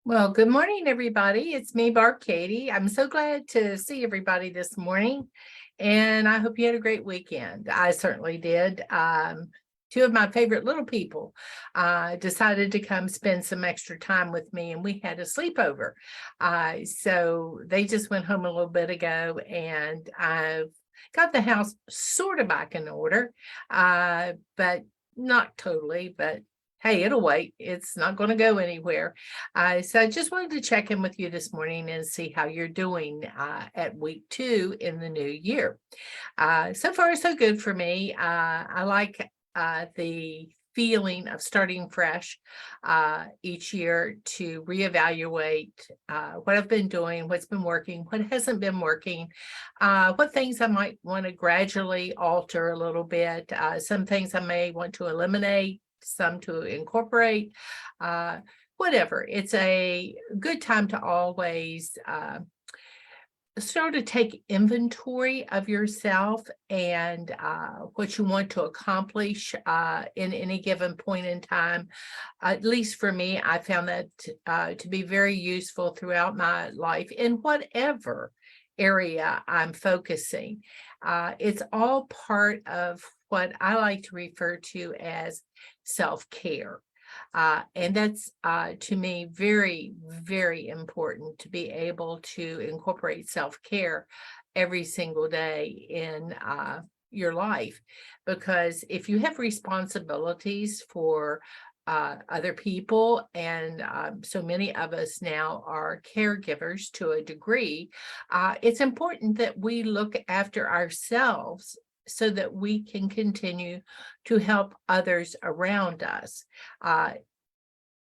Well, good morning, everybody. It's me, Barb Katie. I'm so glad to see everybody this morning, and I hope you had a great weekend. I certainly did. Two of my favorite little people decided to come spend some extra time with me, and we had a sleepover. So they just went home a little bit ago, and I've got the house sort of back in order, but not totally, but hey, it'll wait. It's not going to go anywhere. So I just wanted to check in with you this morning and see how you're doing at week 2 in the new year. So far, so good for me. I like the feeling of starting fresh each year to reevaluate what I've been doing, what's been working, what hasn't been working, what things I might want to gradually alter a little bit, some things I may want to eliminate, some to incorporate, whatever. It's a good time to always sort of take inventory of yourself and what you want to accomplish in any given point in time. At least for me, I found that to be very useful throughout my life in whatever area I'm focusing. It's all part of what I like to refer to as self-care. And that's to me very, very important to be able to incorporate self-care every single day in your life. Because if you have responsibilities for other people, and so many of us now are caregivers to a degree, it's important that we look after ourselves so that we can continue to help others around us.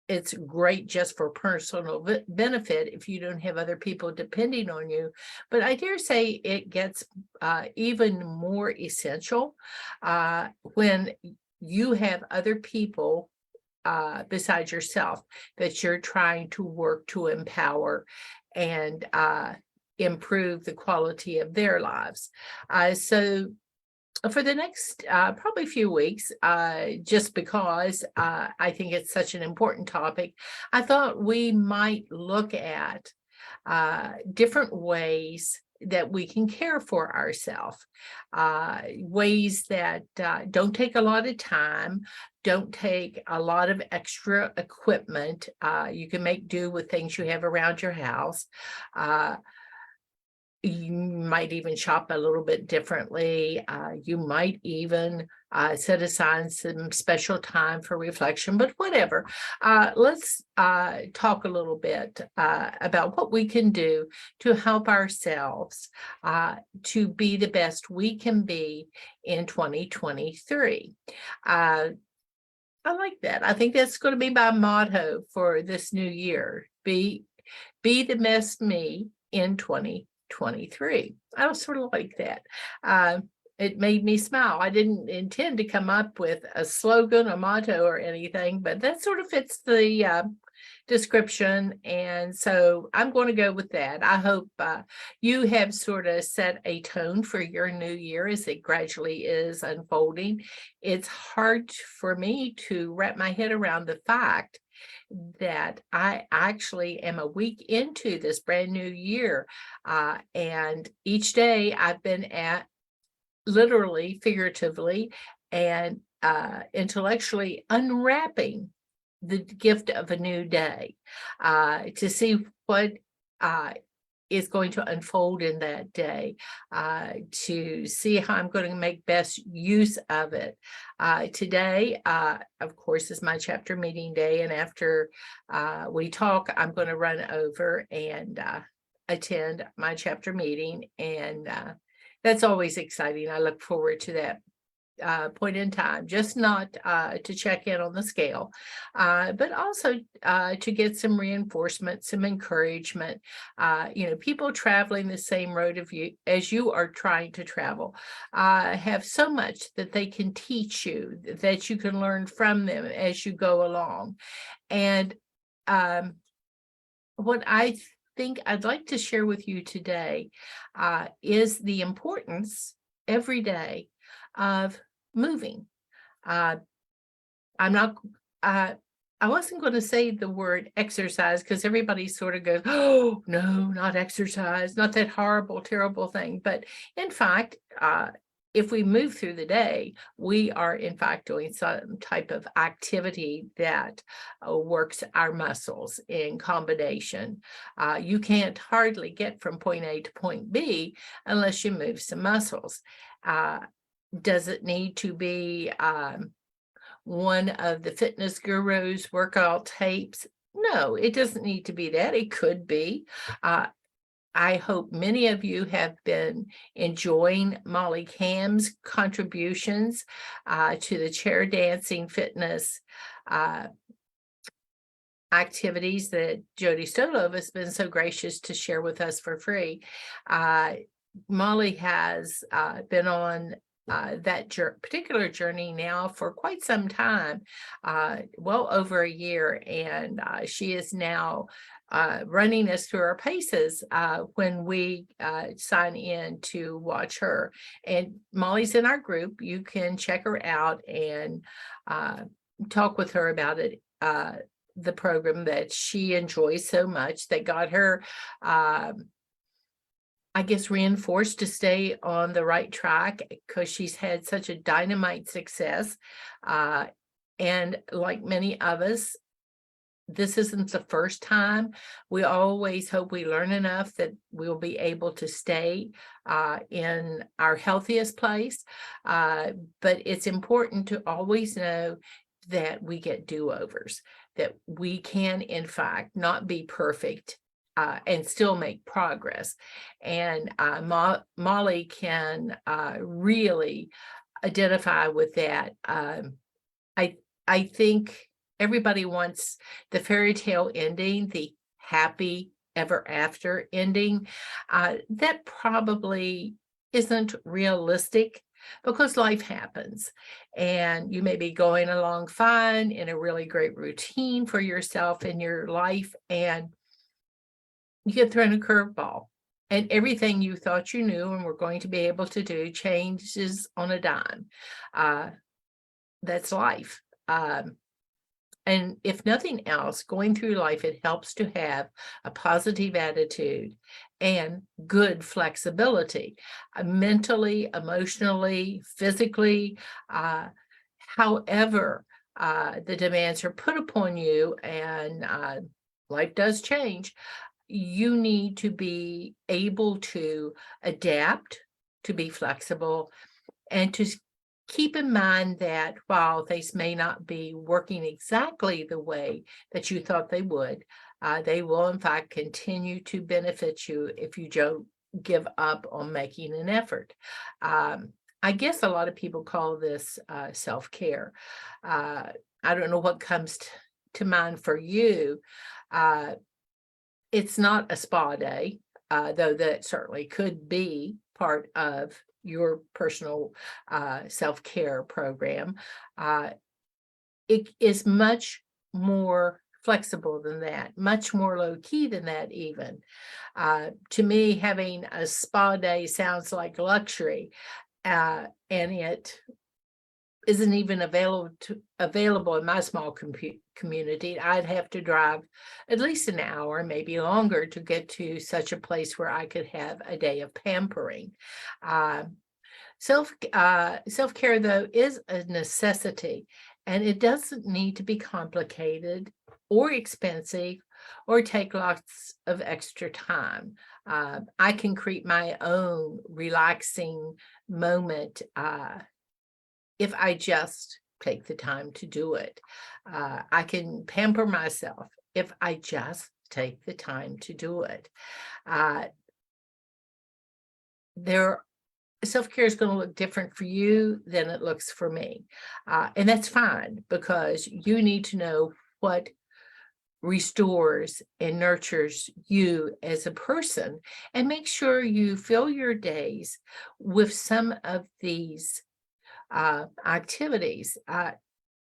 It's great just for personal benefit if you don't have other people depending on you. But I dare say it gets even more essential when you have other people besides yourself that you're trying to work to empower and improve the quality of their lives. So for the next probably few weeks, just because I think it's such an important topic, I thought we might look at different ways that we can care for ourselves, ways that don't take a lot of time, don't take a lot of extra equipment. You can make do with things you have around your house. You might even shop a little bit differently. You might even set aside some special time for reflection, but whatever. Let's talk a little bit about what we can do to help ourselves to be the best we can be in 2023. I like that. I think that's going to be my motto for this new year. Be the best me in 2023. I was sort of like that. It made me smile. I didn't intend to come up with a slogan, a motto, or anything, but that sort of fits the description. And so I'm going to go with that. I hope you have sort of set a tone for your new year as it gradually is unfolding. It's hard for me to wrap my head around the fact that I actually am a week into this brand new year. And each day I've been at literally, figuratively, and intellectually unwrapping the gift of a new day to see what is going to unfold in that day, to see how I'm going to make best use of it. Today, of course, is my chapter meeting day, and after we talk, I'm going to run over and attend my chapter meeting, and that's always exciting. I look forward to that point in time, just not to check in on the scale, but also to get some reinforcement, some encouragement. People traveling the same road of you as you are trying to travel have so much that they can teach you, that you can learn from them as you go along. And what I think I'd like to share with you today is the importance every day of moving. I'm not, I I wasn't going to say the word exercise because everybody sort of goes, oh, no, not exercise, not that horrible, terrible thing. But in fact, if we move through the day, we are in fact doing some type of activity that works our muscles in combination. You can't hardly get from point A to point B unless you move some muscles. Does it need to be one of the fitness gurus workout tapes? No, it doesn't need to be that. It could be. I hope many of you have been enjoying Molly Cam's contributions to the chair dancing fitness activities that Jody Stolov has been so gracious to share with us for free. Molly has been on that particular journey now for quite some time, well over a year, and she is now running us through our paces when we sign in to watch her. And Molly's in our group. You can check her out and talk with her about it. The program that she enjoys so much that got her I guess reinforced to stay on the right track because she's had such a dynamite success. And like many of us, this isn't the first time. We always hope we learn enough that we'll be able to stay in our healthiest place. But it's important to always know that we get do-overs, that we can, in fact, not be perfect and still make progress. And Molly can really identify with that. I think everybody wants the fairy tale ending, the happy ever after ending. That probably isn't realistic because life happens and you may be going along fine in a really great routine for yourself in your life, and you get thrown a curveball and everything you thought you knew and were going to be able to do changes on a dime. That's life. And if nothing else, going through life, it helps to have a positive attitude and good flexibility, mentally, emotionally, physically, however the demands are put upon you, and life does change. You need to be able to adapt, to be flexible, and to keep in mind that while things may not be working exactly the way that you thought they would, they will in fact continue to benefit you if you don't give up on making an effort. I guess a lot of people call this self-care. I don't know what comes to mind for you. It's not a spa day, though that certainly could be part of your personal self-care program. It is much more flexible than that, much more low-key than that even. To me, having a spa day sounds like luxury, and it isn't even available in my small community. I'd have to drive at least an hour, maybe longer, to get to such a place where I could have a day of pampering. Self-care, though, is a necessity, and it doesn't need to be complicated or expensive or take lots of extra time. I can create my own relaxing moment if I just take the time to do it. I can pamper myself if I just take the time to do it. Self-care is going to look different for you than it looks for me. And that's fine, because you need to know what restores and nurtures you as a person, and make sure you fill your days with some of these activities.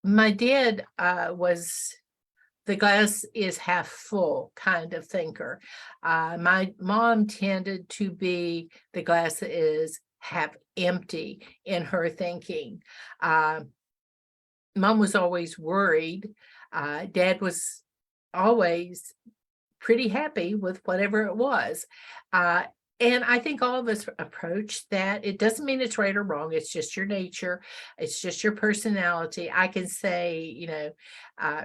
My dad was the glass is half full kind of thinker. My mom tended to be the glass is half empty in her thinking. Mom was always worried Dad was always pretty happy with whatever it was. Uh, and I think all of us approach that. It doesn't mean it's right or wrong. It's just your nature. It's just your personality. I can say, uh,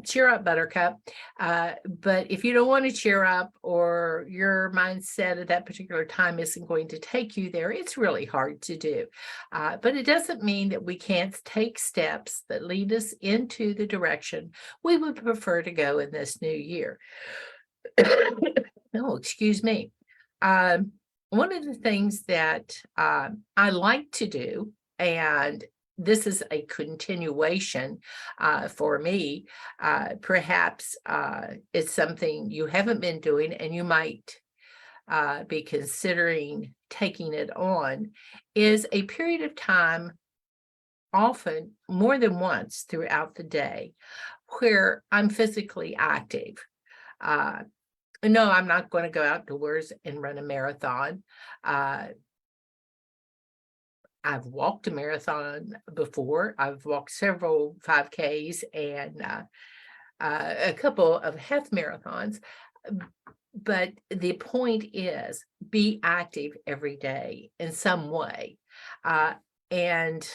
cheer up, Buttercup. But if you don't want to cheer up, or your mindset at that particular time isn't going to take you there, it's really hard to do. But it doesn't mean that we can't take steps that lead us into the direction we would prefer to go in this new year. Oh, excuse me. One of the things that I like to do, and this is a continuation for me, perhaps it's something you haven't been doing and you might be considering taking it on, is a period of time, often more than once throughout the day, where I'm physically active. Uh, no, I'm not going to go outdoors and run a marathon. Uh, I've walked a marathon before. I've walked several 5Ks and a couple of half marathons. But the point is, be active every day in some way. And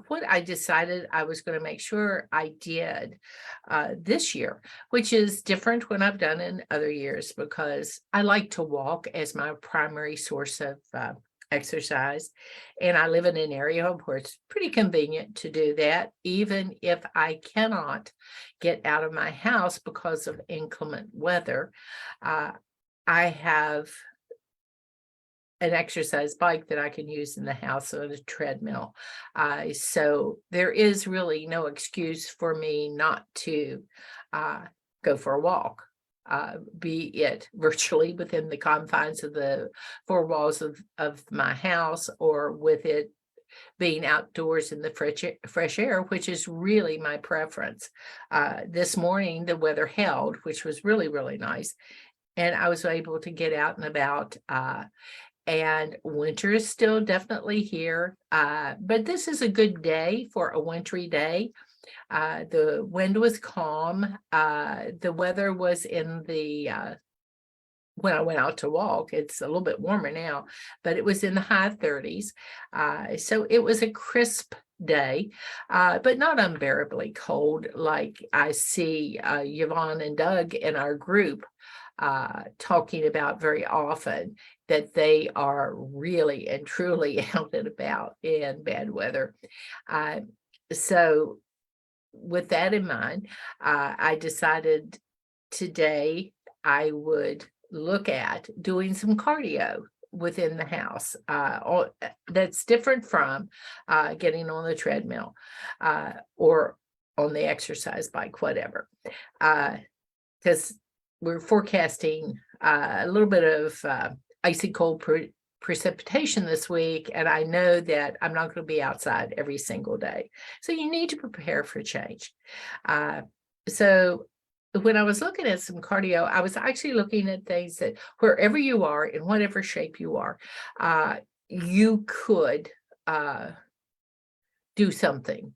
what I decided I was going to make sure I did this year, which is different when I've done in other years, because I like to walk as my primary source of exercise. And I live in an area where it's pretty convenient to do that, even if I cannot get out of my house because of inclement weather. I have an exercise bike that I can use in the house on a treadmill. So there is really no excuse for me not to go for a walk, be it virtually within the confines of the four walls of my house, or with it being outdoors in the fresh air, which is really my preference. This morning, the weather held, which was really, really nice. And I was able to get out and about. And winter is still definitely here, but this is a good day for a wintry day. The wind was calm. The weather was in the, when I went out to walk, it's a little bit warmer now, but it was in the high 30s. So it was a crisp day, but not unbearably cold like I see Yvonne and Doug in our group talking about very often, that they are really and truly out and about in bad weather. So with that in mind, I decided today I would look at doing some cardio within the house. That's different from getting on the treadmill or on the exercise bike, whatever. Because we're forecasting a little bit of icy cold precipitation this week, and I know that I'm not going to be outside every single day. So you need to prepare for change. So when I was looking at some cardio, I was actually looking at things that wherever you are, in whatever shape you are, you could do something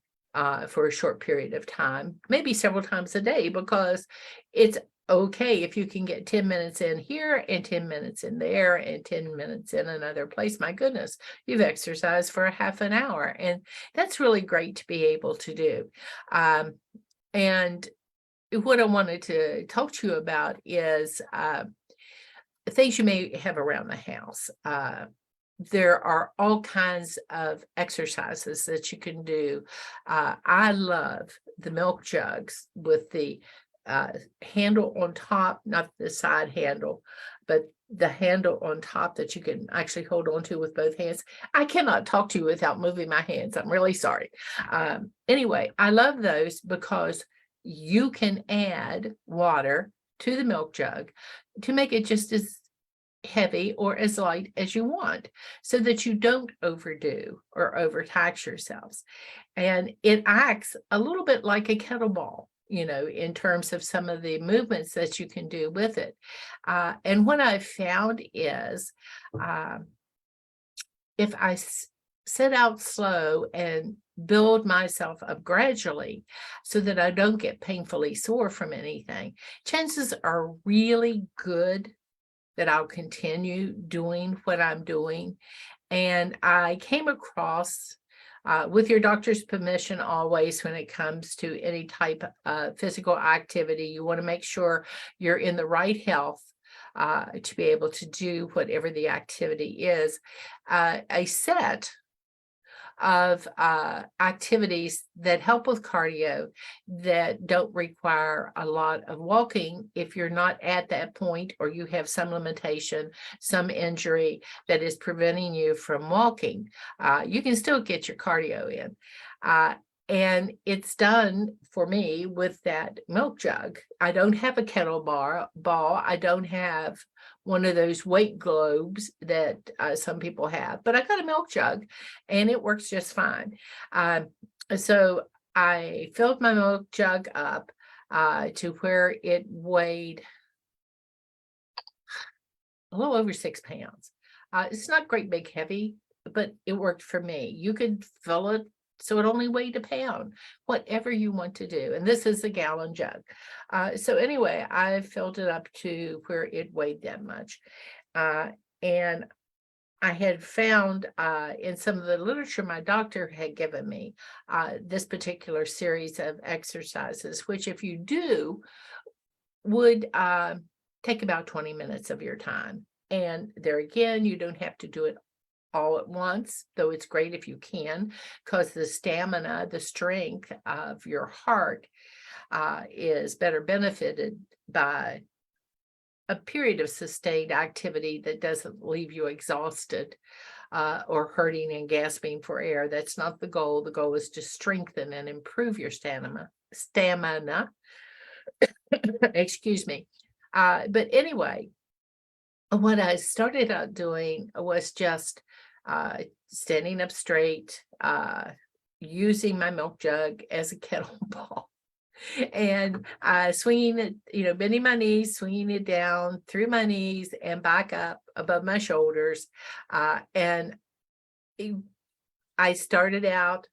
for a short period of time, maybe several times a day, because it's okay if you can get 10 minutes in here and 10 minutes in there and 10 minutes in another place. My goodness, you've exercised for a half an hour, and that's really great to be able to do. And what I wanted to talk to you about is things you may have around the house. There are all kinds of exercises that you can do. I love the milk jugs with the handle on top, not the side handle, but the handle on top that you can actually hold on to with both hands. I cannot talk to you without moving my hands. I'm really sorry. Anyway, I love those because you can add water to the milk jug to make it just as heavy or as light as you want, so that you don't overdo or overtax yourselves. And it acts a little bit like a kettlebell, in terms of some of the movements that you can do with it. And what I've found is if I set out slow and build myself up gradually so that I don't get painfully sore from anything, chances are really good that I'll continue doing what I'm doing. And I came across, with your doctor's permission, always when it comes to any type of physical activity, you want to make sure you're in the right health to be able to do whatever the activity is. A set of activities that help with cardio that don't require a lot of walking if you're not at that point or you have some limitation, some injury that is preventing you from walking. You can still get your cardio in. And it's done for me with that milk jug. I don't have a ball. I don't have one of those weight globes that some people have, but I got a milk jug and it works just fine. So I filled my milk jug up to where it weighed a little over 6 pounds. It's not great big heavy, but it worked for me. You could fill it so it only weighed a pound, whatever you want to do. And this is a gallon jug. So anyway, I filled it up to where it weighed that much. And I had found in some of the literature my doctor had given me this particular series of exercises, which if you do, would take about 20 minutes of your time. And there again, you don't have to do it all at once, though it's great if you can, because the stamina, the strength of your heart is better benefited by a period of sustained activity that doesn't leave you exhausted or hurting and gasping for air. That's not the goal. The goal is to strengthen and improve your stamina. Excuse me. But anyway, what I started out doing was just standing up straight, using my milk jug as a kettlebell and swinging it, bending my knees, swinging it down through my knees and back up above my shoulders. And I started out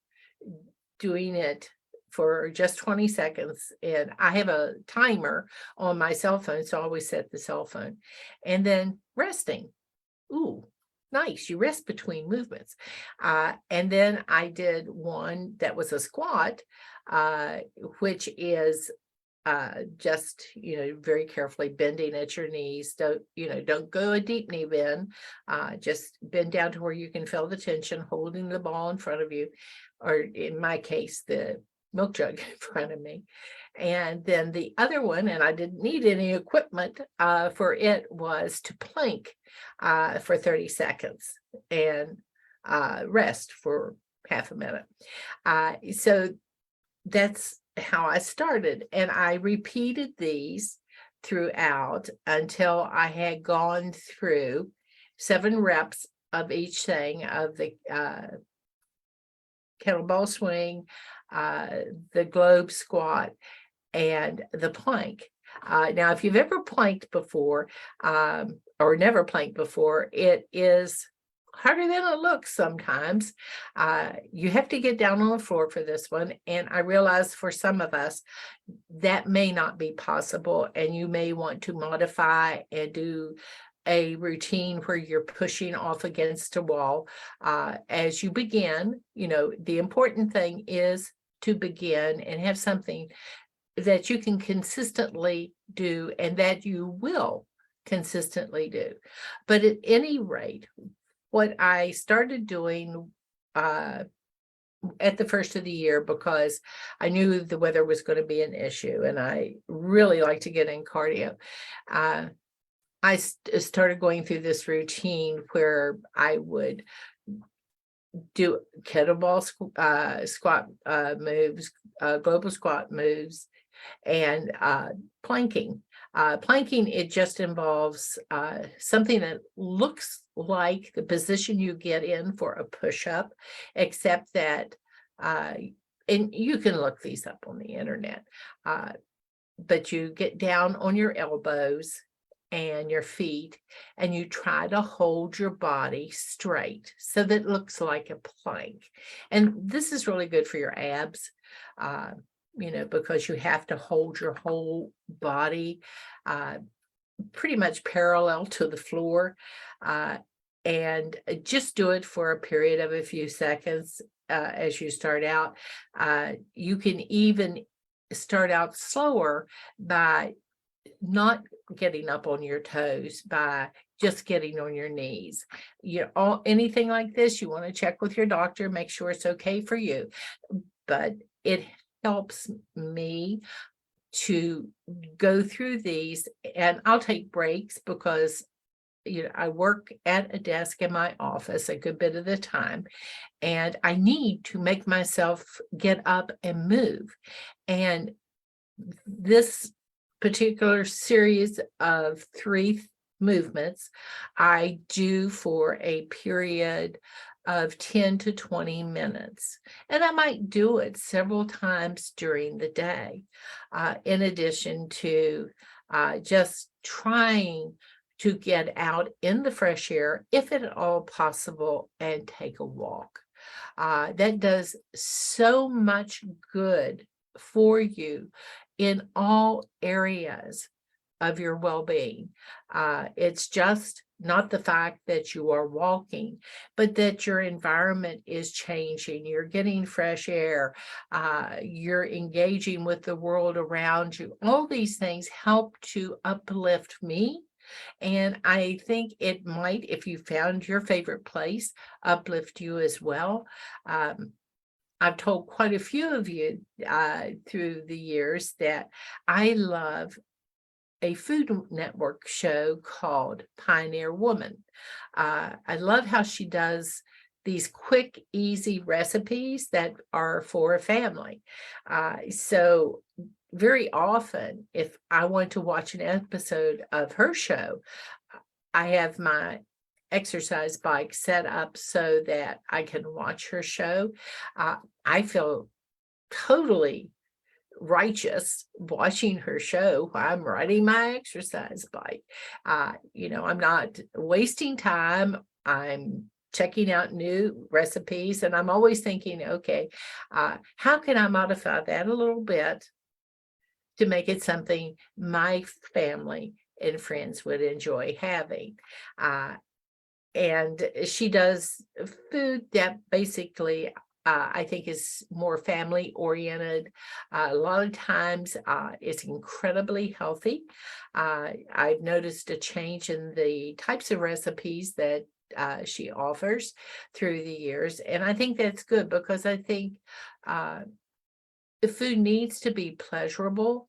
doing it for just 20 seconds. And I have a timer on my cell phone, so I always set the cell phone. And then resting. Ooh, nice. You rest between movements. And then I did one that was a squat, which is just, very carefully bending at your knees. Don't go a deep knee bend. Just bend down to where you can feel the tension, holding the ball in front of you, or in my case, the milk jug in front of me. And then the other one, and I didn't need any equipment for it, was to plank for 30 seconds and rest for half a minute. So that's how I started. And I repeated these throughout until I had gone through 7 reps of each thing, of the kettlebell swing, the globe squat, and the plank. Now, if you've ever planked before or never planked before, it is harder than it looks sometimes. You have to get down on the floor for this one. And I realize for some of us, that may not be possible. And you may want to modify and do a routine where you're pushing off against a wall as you begin. The important thing is to begin and have something that you can consistently do and that you will consistently do. But at any rate, what I started doing at the first of the year, because I knew the weather was going to be an issue and I really like to get in cardio, I started going through this routine where I would do kettlebell squat moves, global squat moves, and planking. Planking, it just involves something that looks like the position you get in for a push-up, except that, and you can look these up on the internet, but you get down on your elbows and your feet, and you try to hold your body straight so that it looks like a plank. And this is really good for your abs, uh, because you have to hold your whole body uh, pretty much parallel to the floor. And just do it for a period of a few seconds as you start out. You can even start out slower by not getting up on your toes, by just getting on your knees. Anything like this, you want to check with your doctor, make sure it's okay for you. But it helps me to go through these, and I'll take breaks because I work at a desk in my office a good bit of the time, and I need to make myself get up and move. And this particular series of 3 movements I do for a period of 10 to 20 minutes. And I might do it several times during the day, in addition to just trying to get out in the fresh air, if at all possible, and take a walk. That does so much good for you in all areas of your well-being. It's just not the fact that you are walking, but that your environment is changing. You're getting fresh air. You're engaging with the world around you. All these things help to uplift me. And I think it might, if you found your favorite place, uplift you as well. I've told quite a few of you through the years that I love a Food Network show called Pioneer Woman. I love how she does these quick, easy recipes that are for a family. So very often, if I want to watch an episode of her show, I have my exercise bike set up so that I can watch her show. I feel totally righteous watching her show while I'm riding my exercise bike. I'm not wasting time. I'm checking out new recipes, and I'm always thinking, okay, how can I modify that a little bit to make it something my family and friends would enjoy having? And she does food that basically I think is more family oriented. A lot of times it's incredibly healthy. I've noticed a change in the types of recipes that she offers through the years. And I think that's good because I think the food needs to be pleasurable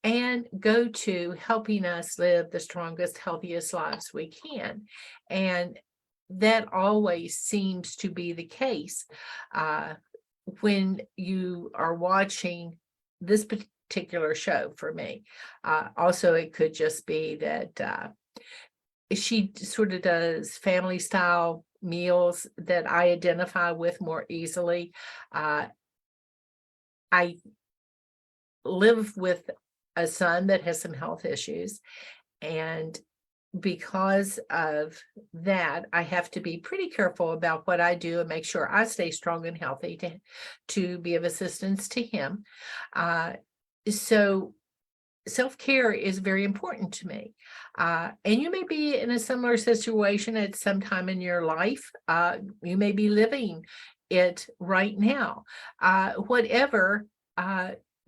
and go to helping us live the strongest, healthiest lives we can. And that always seems to be the case when you are watching this particular show for me. Also, it could just be that she sort of does family style meals that I identify with more easily. I live with a son that has some health issues, and because of that, I have to be pretty careful about what I do and make sure I stay strong and healthy to be of assistance to him. So self-care is very important to me. And you may be in a similar situation at some time in your life. You may be living it right now. Whatever,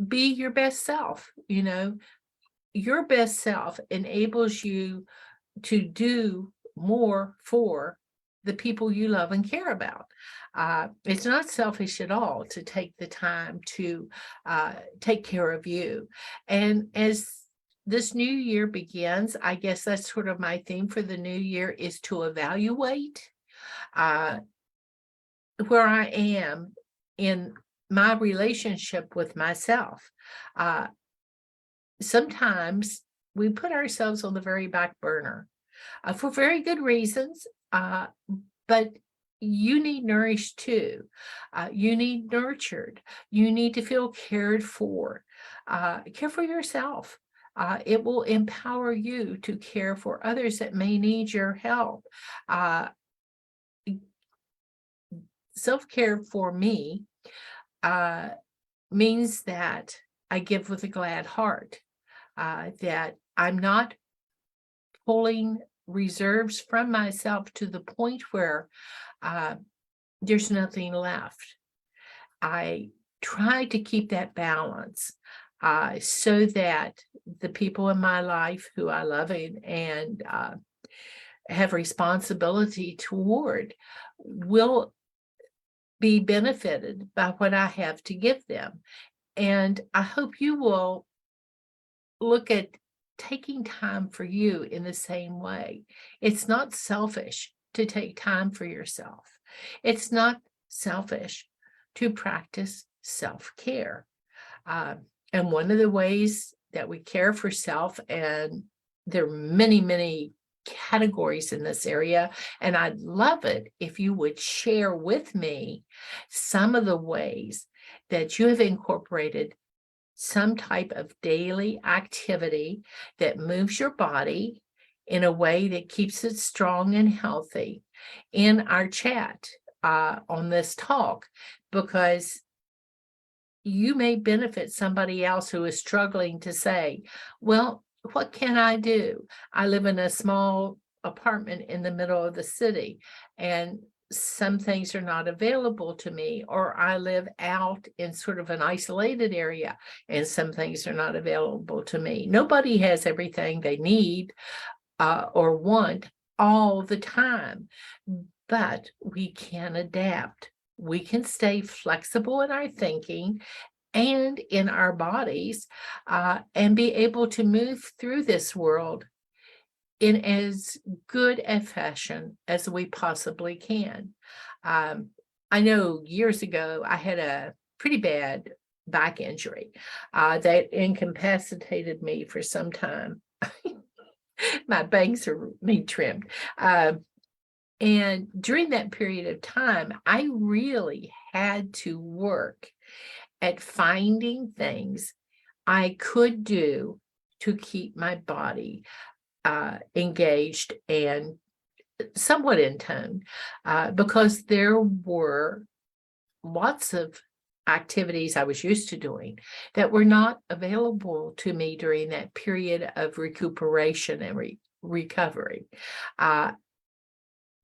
be your best self. Your best self enables you to do more for the people you love and care about. It's not selfish at all to take the time to take care of you. And as this new year begins, I guess that's sort of my theme for the new year, is to evaluate where I am in my relationship with myself. Sometimes we put ourselves on the very back burner for very good reasons, but you need nourished too. You need nurtured. You need to feel cared for. Care for yourself. It will empower you to care for others that may need your help. Self-care for me means that I give with a glad heart, that I'm not pulling reserves from myself to the point where there's nothing left. I try to keep that balance so that the people in my life who I love and have responsibility toward will be benefited by what I have to give them. And I hope you will look at taking time for you in the same way. It's not selfish to take time for yourself. It's not selfish to practice self-care. And one of the ways that we care for self, and there are many, many categories in this area, and I'd love it if you would share with me some of the ways that you have incorporated some type of daily activity that moves your body in a way that keeps it strong and healthy in our chat on this talk, because you may benefit somebody else who is struggling to say, well, what can I do? I live in a small apartment in the middle of the city, and some things are not available to me, or I live out in sort of an isolated area and some things are not available to me. Nobody has everything they need or want all the time, but we can adapt. We can stay flexible in our thinking and in our bodies and be able to move through this world in as good a fashion as we possibly can. I know years ago, I had a pretty bad back injury that incapacitated me for some time. My bangs need trimmed. And during that period of time, I really had to work at finding things I could do to keep my body engaged and somewhat in tone, because there were lots of activities I was used to doing that were not available to me during that period of recuperation and recovery.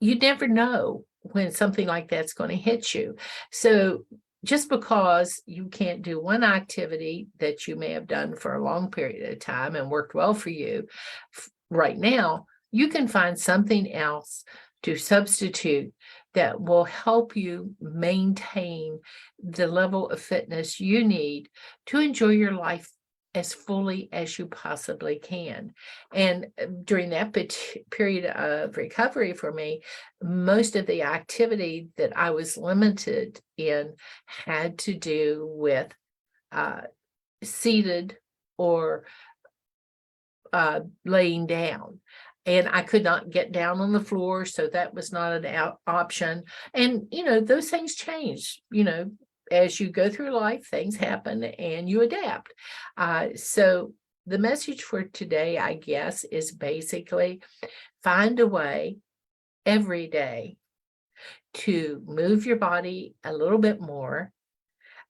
You never know when something like that's going to hit you. So just because you can't do one activity that you may have done for a long period of time and worked well for you right now, you can find something else to substitute that will help you maintain the level of fitness you need to enjoy your life as fully as you possibly can. And during that period of recovery for me, most of the activity that I was limited in had to do with seated or laying down. And I could not get down on the floor, so that was not an option. And, those things change, as you go through life, things happen and you adapt. So the message for today, I guess, is basically find a way every day to move your body a little bit more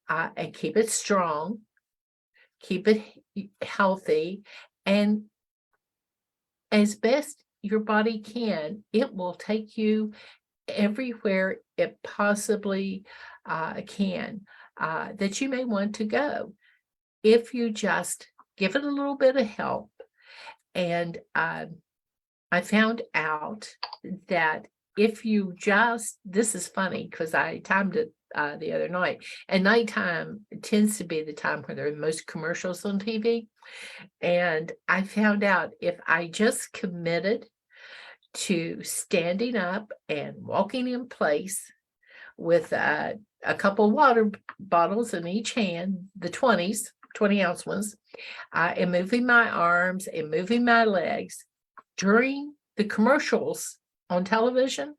and keep it strong, keep it healthy, and as best your body can, it will take you everywhere it possibly can that you may want to go if you just give it a little bit of help. And I found out that if you this is funny because I timed it the other night, and nighttime tends to be the time where there are the most commercials on TV. And I found out if I just committed to standing up and walking in place with a couple water bottles in each hand, the 20-ounce ones, and moving my arms and moving my legs during the commercials on television,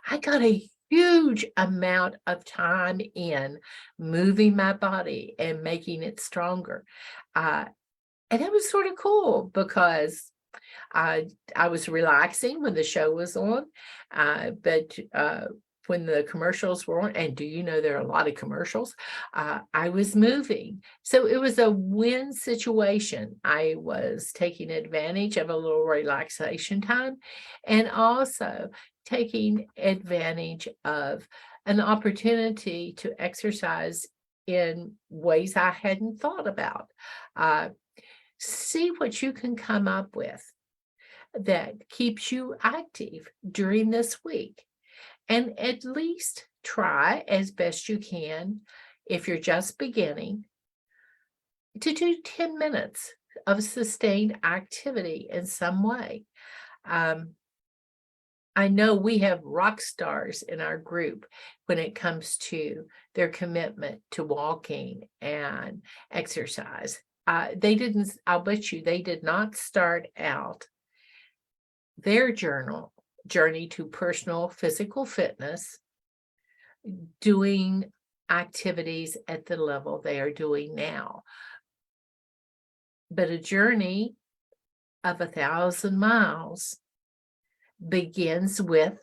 I got a huge amount of time in moving my body and making it stronger. And it was sort of cool because I was relaxing when the show was on, but when the commercials were on, and do you know there are a lot of commercials? I was moving. So it was a win situation. I was taking advantage of a little relaxation time and also taking advantage of an opportunity to exercise in ways I hadn't thought about. Uh, See what you can come up with that keeps you active during this week. And at least try as best you can, if you're just beginning, to do 10 minutes of sustained activity in some way. I know we have rock stars in our group when it comes to their commitment to walking and exercise. I'll bet you they did not start out their journey to personal physical fitness doing activities at the level they are doing now. But a journey of 1,000 miles begins with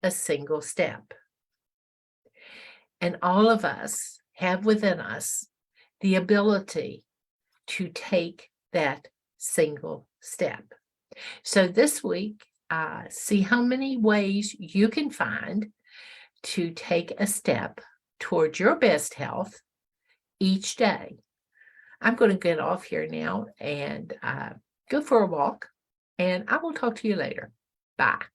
a single step. And all of us have within us the ability to take that single step. So this week, see how many ways you can find to take a step towards your best health each day. I'm going to get off here now and go for a walk, and I will talk to you later. Bye.